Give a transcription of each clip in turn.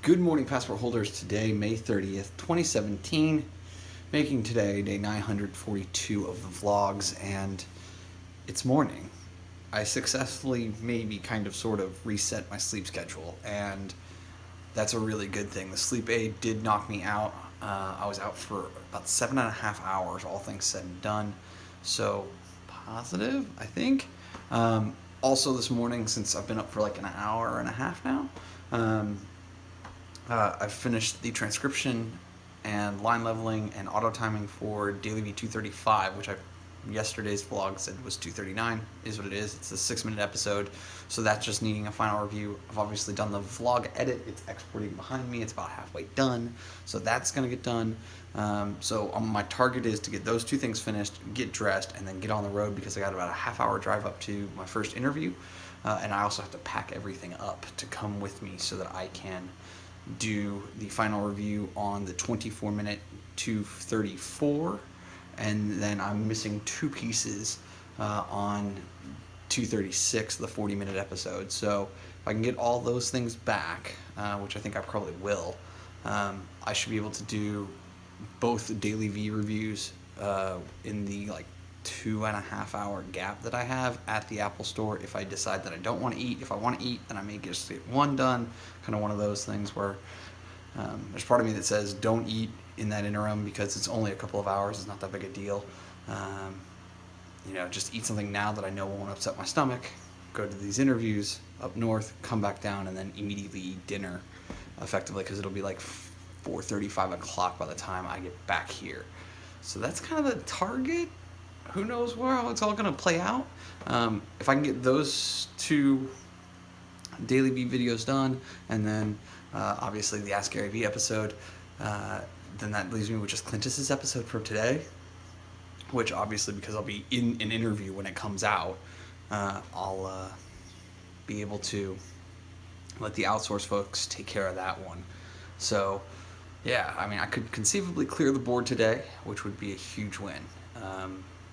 Good morning, passport holders. Today, May 30th, 2017, making today day 942 of the vlogs, and it's morning. I successfully, maybe kind of sort of reset my sleep schedule, and that's a really good thing. The sleep aid did knock me out. I was out for about 7.5 hours, all things said and done. So, positive, I think. Also, this morning, since I've been up for like an hour and a half now, I've finished the transcription and line leveling and auto timing for Daily V 235, which yesterday's vlog said was 239, is what it is. It's a 6-minute episode, so that's just needing a final review. I've obviously done the vlog edit. It's exporting behind me. It's about halfway done, so that's going to get done. So my target is to get those two things finished, get dressed, and then get on the road because I got about a half-hour drive up to my first interview, and I also have to pack everything up to come with me so that I can do the final review on the 24-minute 234, and then I'm missing two pieces on 236, the 40-minute episode. So if I can get all those things back, which I think I probably will, I should be able to do both Daily V reviews in the 2.5 hour gap that I have at the Apple Store if I decide that I don't want to eat. If I want to eat, then I may just get one done. Kind of one of those things where there's part of me that says don't eat in that interim because it's only a couple of hours. It's not that big a deal. Just eat something now that I know won't upset my stomach. Go to these interviews up north, come back down, and then immediately eat dinner effectively because it'll be like 4:30, 5 o'clock by the time I get back here. So that's kind of the target. Who knows how it's all going to play out. If I can get those two Daily V videos done, and then obviously the Ask Gary V episode, then that leaves me with just Clintus's episode for today, which obviously, because I'll be in an interview when it comes out, I'll be able to let the outsource folks take care of that one. So, yeah, I mean, I could conceivably clear the board today, which would be a huge win.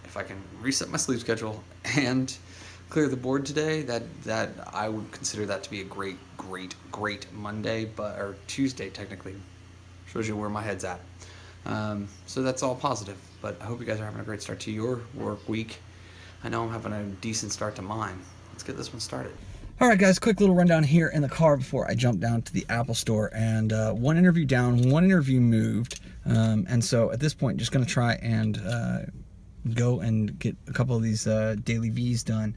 If I can reset my sleep schedule and clear the board today, that I would consider that to be a great Monday, or Tuesday technically. Shows you where my head's at. So that's all positive. But I hope you guys are having a great start to your work week. I know I'm having a decent start to mine. Let's get this one started. All right, guys, quick little rundown here in the car before I jump down to the Apple Store. And one interview down, one interview moved. And so at this point, just going to try and go and get a couple of these Daily V's done.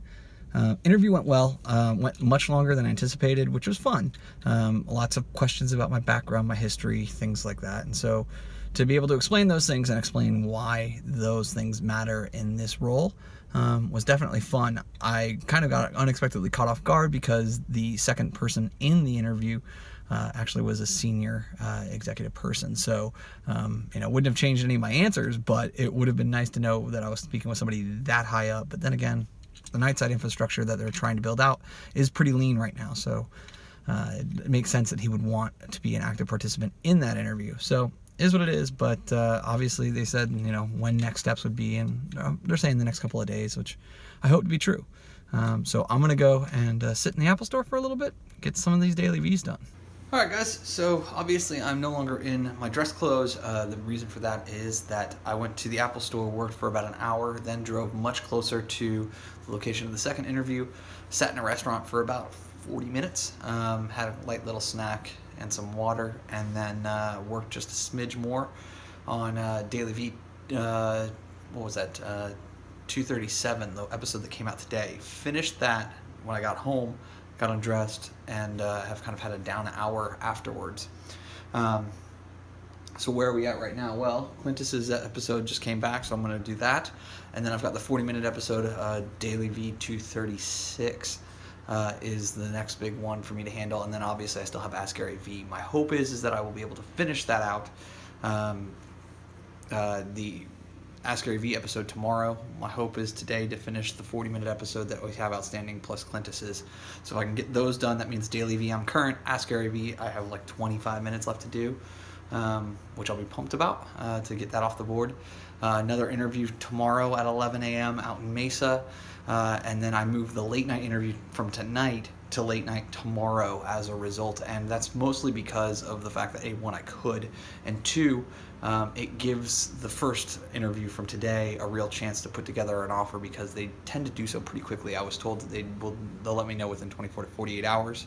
Interview went well, went much longer than anticipated, which was fun. Lots of questions about my background, my history, things like that. And so to be able to explain those things and explain why those things matter in this role was definitely fun. I kind of got unexpectedly caught off guard because the second person in the interview actually was a senior executive person. So, wouldn't have changed any of my answers, but it would have been nice to know that I was speaking with somebody that high up. But then again, the nightside infrastructure that they're trying to build out is pretty lean right now. So it makes sense that he would want to be an active participant in that interview. So is what it is. But obviously they said, when next steps would be, and they're saying the next couple of days, which I hope to be true. So I'm going to go and sit in the Apple Store for a little bit, get some of these Daily V's done. Alright guys, so obviously I'm no longer in my dress clothes. The reason for that is that I went to the Apple Store, worked for about an hour, then drove much closer to the location of the second interview, sat in a restaurant for about 40 minutes, had a light little snack and some water, and then worked just a smidge more on Daily V, 237, the episode that came out today. Finished that when I got home, got undressed, and have kind of had a down hour afterwards. So where are we at right now? Well, Clintus's episode just came back, so I'm going to do that. And then I've got the 40-minute episode, Daily V 236 is the next big one for me to handle. And then obviously I still have Ask Gary V. My hope is that I will be able to finish that out. The Ask Gary V episode tomorrow. My hope is today to finish the 40-minute episode that we have outstanding plus Clintus's. So if I can get those done, that means Daily V I'm current. Ask Gary V I have like 25 minutes left to do. which I'll be pumped about to get that off the board. Another interview tomorrow at 11 a.m. out in Mesa. And then I moved the late night interview from tonight to late night tomorrow as a result. And that's mostly because of the fact that one, I could, and two, it gives the first interview from today a real chance to put together an offer, because they tend to do so pretty quickly. I was told that they'll let me know within 24 to 48 hours.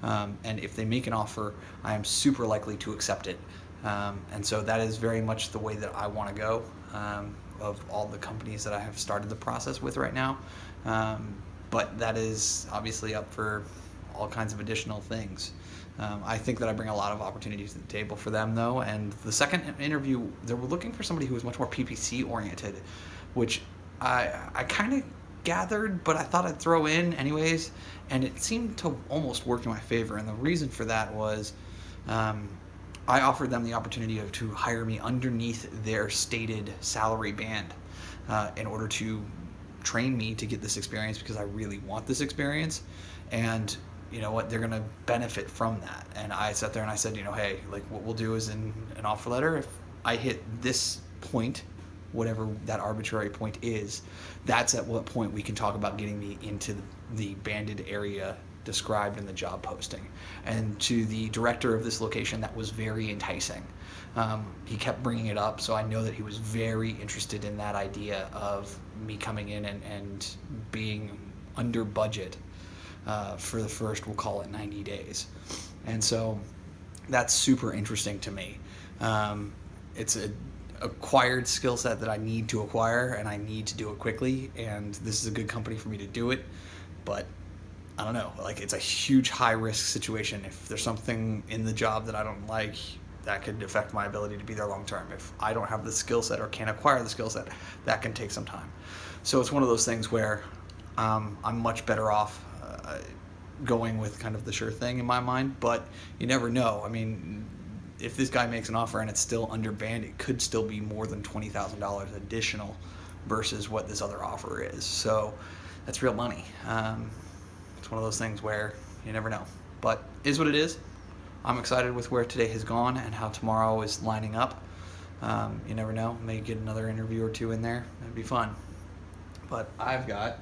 And if they make an offer, I am super likely to accept it. And so that is very much the way that I want to go, of all the companies that I have started the process with right now. But that is obviously up for all kinds of additional things. I think that I bring a lot of opportunities to the table for them, though. And the second interview, they were looking for somebody who was much more PPC oriented, which I kind of gathered, but I thought I'd throw in anyways. And it seemed to almost work in my favor. And the reason for that was I offered them the opportunity to hire me underneath their stated salary band in order to train me to get this experience, because I really want this experience. And you know what, they're going to benefit from that. And I sat there and I said, hey, like, what we'll do is in an offer letter, if I hit this point, whatever that arbitrary point is, that's at what point we can talk about getting me into the banded area described in the job posting. And to the director of this location, that was very enticing. He kept bringing it up, so I know that he was very interested in that idea of me coming in and being under budget for the first, we'll call it 90 days. And so that's super interesting to me. It's a acquired skill set that I need to acquire, and I need to do it quickly, and this is a good company for me to do it. But I don't know, like, it's a huge high risk situation. If there's something in the job that I don't like, that could affect my ability to be there long term. If I don't have the skill set or can't acquire the skill set, that can take some time. So it's one of those things where I'm much better off going with kind of the sure thing in my mind, but you never know. I mean, if this guy makes an offer and it's still under band, it could still be more than $20,000 additional versus what this other offer is. So that's real money. It's one of those things where you never know, but it is what it is. I'm excited with where today has gone and how tomorrow is lining up. You never know, may get another interview or two in there. That'd be fun. But I've got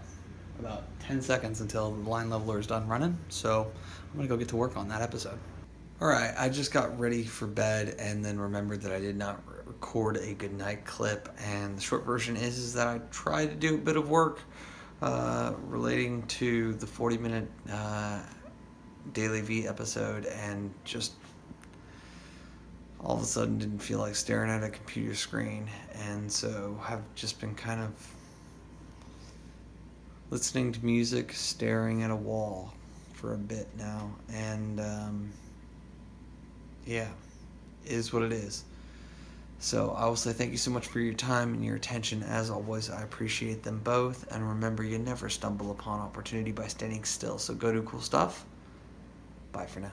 about 10 seconds until the line leveler is done running, so I'm gonna go get to work on that episode. Alright, I just got ready for bed and then remembered that I did not record a goodnight clip, and the short version is that I tried to do a bit of work relating to the 40-minute Daily V episode, and just all of a sudden didn't feel like staring at a computer screen, and so have just been kind of listening to music, staring at a wall for a bit now, and yeah, is what it is. So I will say thank you so much for your time and your attention. As always, I appreciate them both, and remember, you never stumble upon opportunity by standing still. So go do cool stuff. Bye for now.